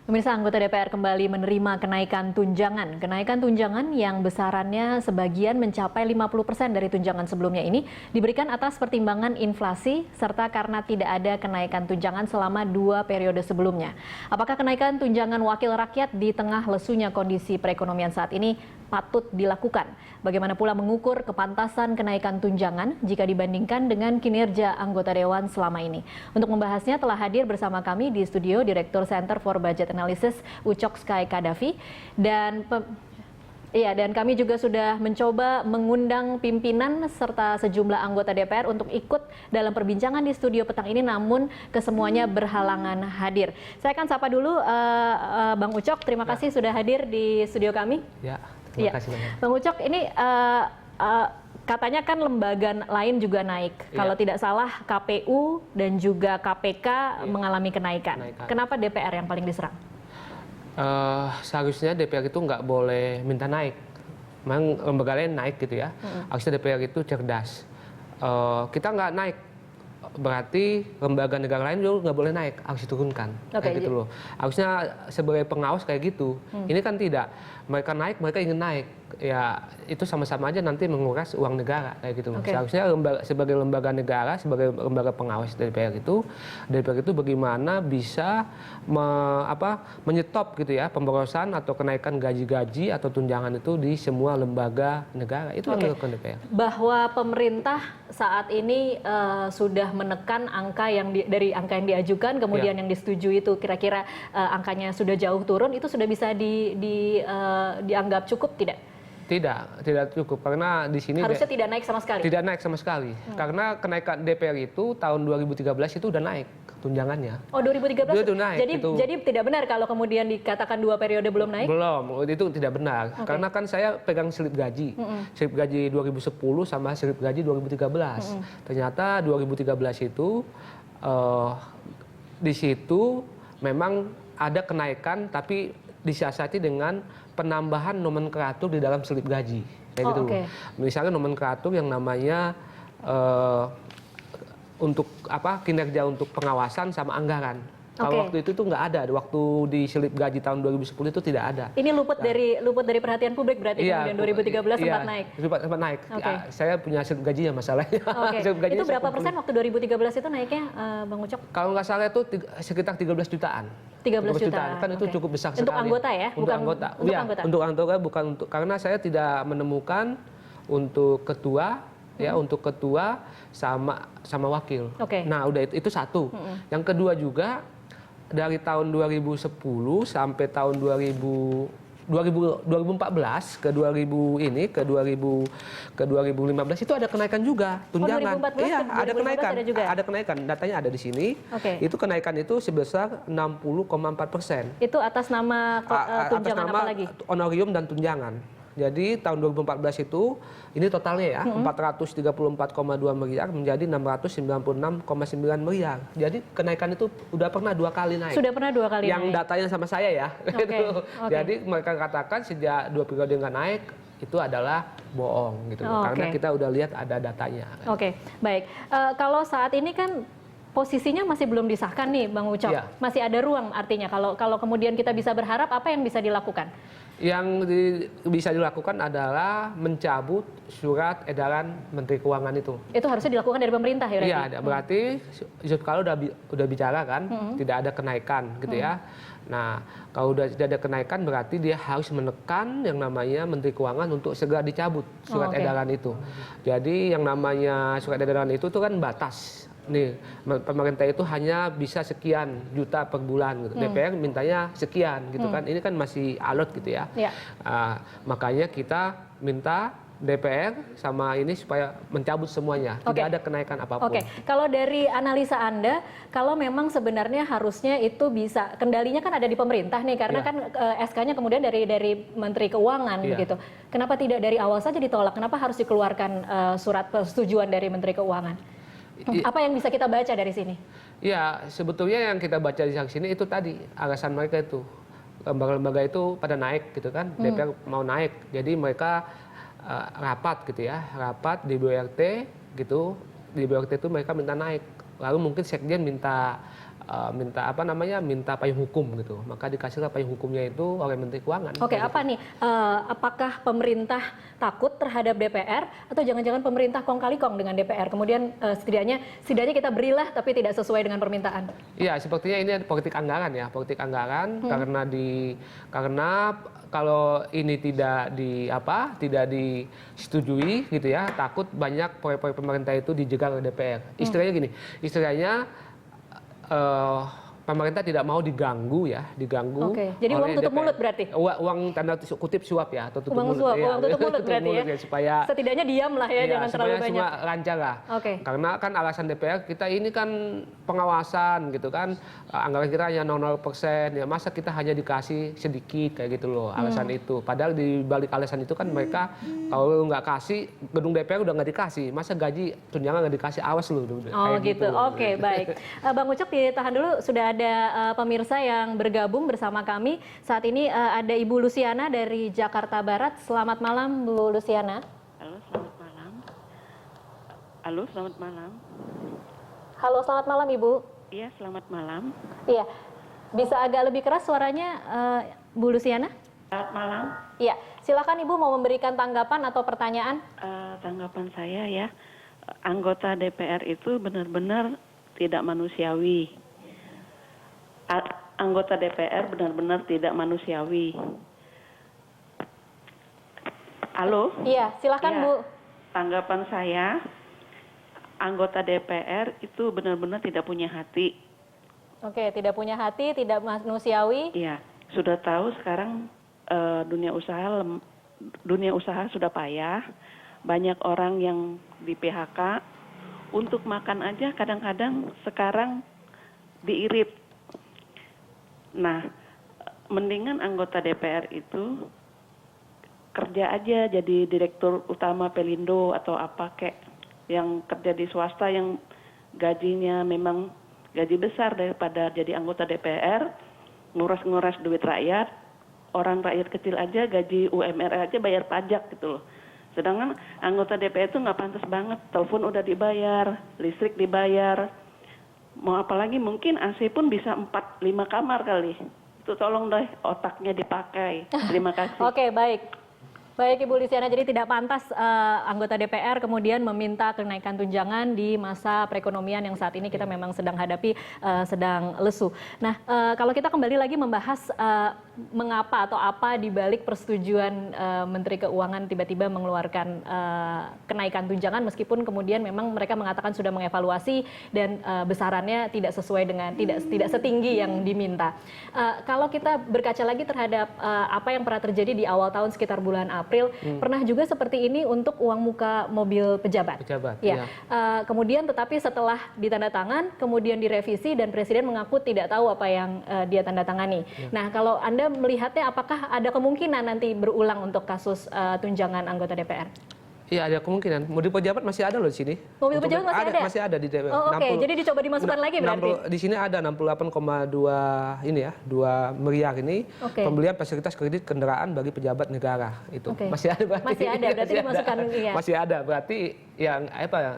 Pemirsa, anggota DPR kembali menerima kenaikan tunjangan. Kenaikan tunjangan yang besarannya sebagian mencapai 50% dari tunjangan sebelumnya ini diberikan atas pertimbangan inflasi serta karena tidak ada kenaikan tunjangan selama 2 periode sebelumnya. Apakah kenaikan tunjangan wakil rakyat di tengah lesunya kondisi perekonomian saat ini patut dilakukan? Bagaimana pula mengukur kepantasan kenaikan tunjangan jika dibandingkan dengan kinerja anggota Dewan selama ini? Untuk membahasnya telah hadir bersama kami di studio Direktur Center for Budget Analysis Ucok Sky Kadafi dan kami juga sudah mencoba mengundang pimpinan serta sejumlah anggota DPR untuk ikut dalam perbincangan di studio petang ini, namun kesemuanya berhalangan hadir. Saya akan sapa dulu Bang Ucok, terima kasih sudah hadir di studio kami. Ya, terima kasih banyak. Bang Ucok, ini katanya kan lembaga lain juga naik. Kalau tidak salah KPU dan juga KPK mengalami kenaikan. Kenapa DPR yang paling diserang? Seharusnya DPR itu nggak boleh minta naik. Memang lembaga lain naik gitu ya. Harusnya DPR itu cerdas. Kita nggak naik, berarti lembaga negara lain juga nggak boleh naik, harus diturunkan. Kayak gitu loh. Harusnya sebagai pengawas kayak gitu. Ini kan tidak. Mereka naik, mereka ingin naik. Ya itu sama-sama aja nanti menguras uang negara kayak gitu. Seharusnya sebagai lembaga negara, sebagai lembaga pengawas DPR itu bagaimana bisa menyetop gitu ya pemborosan atau kenaikan gaji-gaji atau tunjangan itu di semua lembaga negara. Itu yang dilakukan DPR. Bahwa pemerintah saat ini sudah menekan angka dari angka yang diajukan kemudian yang disetujui itu kira-kira angkanya sudah jauh turun, itu sudah bisa dianggap cukup tidak? Tidak cukup karena di sini harusnya tidak naik sama sekali. Tidak naik sama sekali. Karena kenaikan DPR itu tahun 2013 itu udah naik tunjangannya. Oh, 2013 itu naik. Jadi tidak benar kalau kemudian dikatakan 2 periode belum naik? Belum, itu tidak benar. Karena kan saya pegang slip gaji. Slip gaji 2010 sama slip gaji 2013. Ternyata 2013 itu di situ memang ada kenaikan tapi disiasati dengan penambahan nomenklatur di dalam slip gaji. Kayak gitu. Misalnya nomenklatur yang namanya untuk kinerja untuk pengawasan sama anggaran. Kalau waktu itu tuh nggak ada, waktu di slip gaji tahun 2010 itu tidak ada. Ini luput dari perhatian publik berarti kemudian 2013 sempat naik. Sempat naik. Saya punya slip gaji ya masalahnya. Itu berapa persen waktu 2013 itu naiknya, Bang Ucok? Kalau nggak salah itu sekitar 13 jutaan. 13 jutaan. Kan itu cukup besar sekali. Untuk anggota ya? Untuk anggota. Untuk anggota bukan untuk, karena saya tidak menemukan untuk ketua untuk ketua sama wakil. Nah, udah itu satu. Yang kedua juga dari tahun 2010 sampai tahun 2014 ke 2015 itu ada kenaikan juga tunjangan. Ada kenaikan. Ada kenaikan. Datanya ada di sini. Itu kenaikan itu sebesar 60,4%. Itu atas nama tunjangan apa lagi? Honorium dan tunjangan. Jadi tahun 2014 itu ini totalnya ya 434,2 miliar menjadi 696,9 miliar. Jadi kenaikan itu udah pernah 2 kali naik. Sudah pernah 2 kali yang naik. Datanya sama saya ya. Jadi mereka katakan sejak 2 periode nggak naik itu adalah bohong gitu. Karena kita udah lihat ada datanya. Baik. Kalau saat ini kan posisinya masih belum disahkan nih, Bang Ucok. Masih ada ruang artinya kalau kemudian kita bisa berharap apa yang bisa dilakukan? Yang bisa dilakukan adalah mencabut surat edaran Menteri Keuangan itu. Itu harusnya dilakukan dari pemerintah ya? Iya, berarti kalau udah bicara kan tidak ada kenaikan gitu ya. Nah, kalau udah tidak ada kenaikan berarti dia harus menekan yang namanya Menteri Keuangan untuk segera dicabut surat edaran itu. Jadi yang namanya surat edaran itu tuh kan batas. Nih, pemerintah itu hanya bisa sekian juta per bulan gitu. DPR mintanya sekian gitu kan. Ini kan masih alot gitu ya. Makanya kita minta DPR sama ini supaya mencabut semuanya. Tidak ada kenaikan apapun. Kalau dari analisa Anda, kalau memang sebenarnya harusnya itu bisa, kendalinya kan ada di pemerintah nih, karena kan SK-nya kemudian dari Menteri Keuangan begitu. Kenapa tidak dari awal saja ditolak? Kenapa harus dikeluarkan surat persetujuan dari Menteri Keuangan? Apa yang bisa kita baca dari sini? Ya, sebetulnya yang kita baca di sini itu tadi alasan mereka itu lembaga-lembaga itu pada naik gitu kan, DPR mau naik, jadi mereka rapat gitu ya, rapat di BRT gitu, di BRT itu mereka minta naik, lalu mungkin sekjen minta minta apa namanya, minta payung hukum gitu. Maka dikasihlah payung hukumnya itu oleh Menteri Keuangan. Oke, apa nih? Apakah pemerintah takut terhadap DPR atau jangan-jangan pemerintah kong kali kong dengan DPR? Kemudian setidaknya kita berilah tapi tidak sesuai dengan permintaan. Iya, sepertinya ini politik anggaran ya, politik anggaran karena kalau ini tidak disetujui gitu ya, takut banyak proyek-proyek pemerintah itu dijegal oleh DPR. Istilahnya gini, pemerintah tidak mau diganggu. Oke, jadi uang tutup mulut berarti? Uang tanda kutip suap ya, atau tutup mulut. Uang tutup mulut berarti ya? Supaya setidaknya diam lah ya, jangan terlalu banyak. Supaya semua lancar lah. Karena kan alasan DPR, kita ini kan pengawasan gitu kan, anggaran kita hanya 0,0%, ya masa kita hanya dikasih sedikit kayak gitu loh, alasan itu. Padahal di balik alasan itu kan mereka kalau nggak kasih, gedung DPR udah nggak dikasih, masa gaji tunjangan nggak dikasih, awas lu. Oh gitu, oke baik. Bang Ucok ditahan dulu, sudah ada pemirsa yang bergabung bersama kami. Saat ini ada Ibu Luciana dari Jakarta Barat. Selamat malam Bu Luciana. Halo, selamat malam. Halo, selamat malam. Halo, selamat malam Ibu. Iya, selamat malam. Iya, bisa agak lebih keras suaranya Bu Luciana? Selamat malam. Iya, silakan Ibu mau memberikan tanggapan atau pertanyaan. Tanggapan saya ya, anggota DPR itu benar-benar tidak manusiawi. Anggota DPR benar-benar tidak manusiawi. Halo? Iya, silakan Ya, Bu. tanggapan saya, anggota DPR itu benar-benar tidak punya hati. Oke, tidak punya hati, tidak manusiawi. Iya, sudah tahu sekarang dunia usaha sudah payah, banyak orang yang di PHK, untuk makan aja kadang-kadang sekarang diirit. Nah, mendingan anggota DPR itu kerja aja jadi direktur utama Pelindo atau apa kek, yang kerja di swasta yang gajinya memang gaji besar daripada jadi anggota DPR, nguras-nguras duit rakyat. Orang rakyat kecil aja gaji UMR aja bayar pajak gitu loh. Sedangkan anggota DPR itu nggak pantas banget, telepon udah dibayar, listrik dibayar, mau apalagi mungkin AC pun bisa 4-5 kamar kali. Itu tolong deh otaknya dipakai. Terima kasih. Oke, baik. Baik Ibu Luciana, jadi tidak pantas anggota DPR kemudian meminta kenaikan tunjangan di masa perekonomian yang saat ini kita memang sedang hadapi, sedang lesu. Nah, kalau kita kembali lagi membahas mengapa atau apa dibalik persetujuan Menteri Keuangan tiba-tiba mengeluarkan kenaikan tunjangan meskipun kemudian memang mereka mengatakan sudah mengevaluasi dan besarannya tidak sesuai dengan tidak setinggi yang diminta. Kalau kita berkaca lagi terhadap apa yang pernah terjadi di awal tahun sekitar bulan April, pernah juga seperti ini untuk uang muka mobil pejabat. Ya. Kemudian tetapi setelah ditandatangan, kemudian direvisi dan Presiden mengaku tidak tahu apa yang dia tandatangani. Nah, kalau Anda melihatnya apakah ada kemungkinan nanti berulang untuk kasus tunjangan anggota DPR? Iya, ada kemungkinan. Mobil pejabat masih ada loh di sini. Mobil pejabat masih ada? Masih ada di DPR. Oh, oke. Jadi dicoba dimasukkan lagi berarti? Di sini ada 68,2 ini ya, 2 miliar ini pembelian fasilitas kredit kendaraan bagi pejabat negara itu. Masih ada berarti. Masih ada, berarti dimasukkan ya. Masih ada, berarti yang apa ya?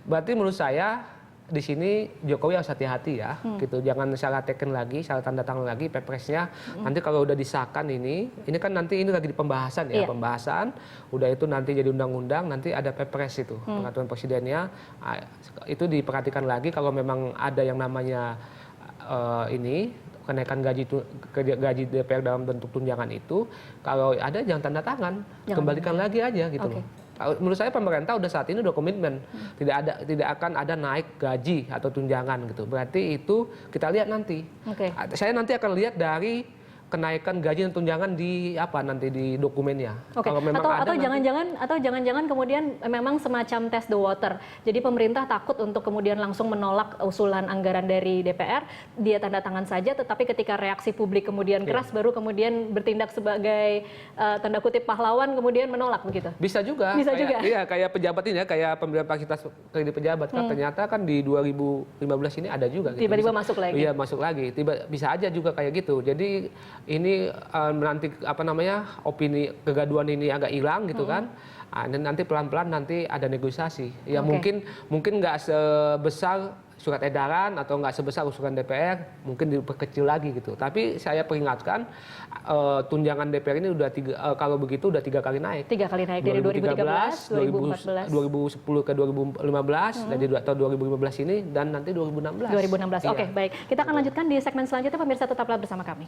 Berarti menurut saya di sini Jokowi harus hati-hati ya, gitu. Jangan salah teken lagi, salah tanda tangan lagi Perpresnya. Nanti kalau udah disahkan ini kan nanti ini lagi di pembahasan ya, pembahasan. Udah itu nanti jadi undang-undang, nanti ada Perpres itu, pengaturan presidennya. Itu diperhatikan lagi kalau memang ada yang namanya ini kenaikan gaji DPR dalam bentuk tunjangan itu, kalau ada jangan tanda tangan, kembalikan lagi aja gitu loh. Menurut saya pemerintah udah saat ini udah komitmen tidak akan ada naik gaji atau tunjangan gitu. Berarti itu kita lihat nanti. Saya nanti akan lihat dari kenaikan gaji dan tunjangan di apa nanti di dokumennya. Kalau memang atau jangan-jangan kemudian memang semacam test the water. Jadi pemerintah takut untuk kemudian langsung menolak usulan anggaran dari DPR, dia tanda tangan saja, tetapi ketika reaksi publik kemudian keras baru kemudian bertindak sebagai tanda kutip pahlawan kemudian menolak begitu. Bisa juga. Iya, kayak pejabat ini ya, kayak pembelian fasilitas kredit pejabat. Ternyata kan di 2015 ini ada juga. Tiba-tiba masuk lagi. Iya, masuk lagi. Bisa aja juga kayak gitu. Jadi ini nanti apa namanya opini kegaduhan ini agak hilang gitu kan. Dan nanti pelan-pelan nanti ada negosiasi. Ya mungkin nggak sebesar surat edaran atau nggak sebesar usulan DPR, mungkin diperkecil lagi gitu. Tapi saya peringatkan tunjangan DPR ini kalau begitu udah 3 kali naik. 3 kali naik dari 2013, 2014, 2010 ke 2015, dari tahun 2015 ini dan nanti 2016. 2016. Oke, baik. Kita akan lanjutkan di segmen selanjutnya. Pemirsa tetaplah bersama kami.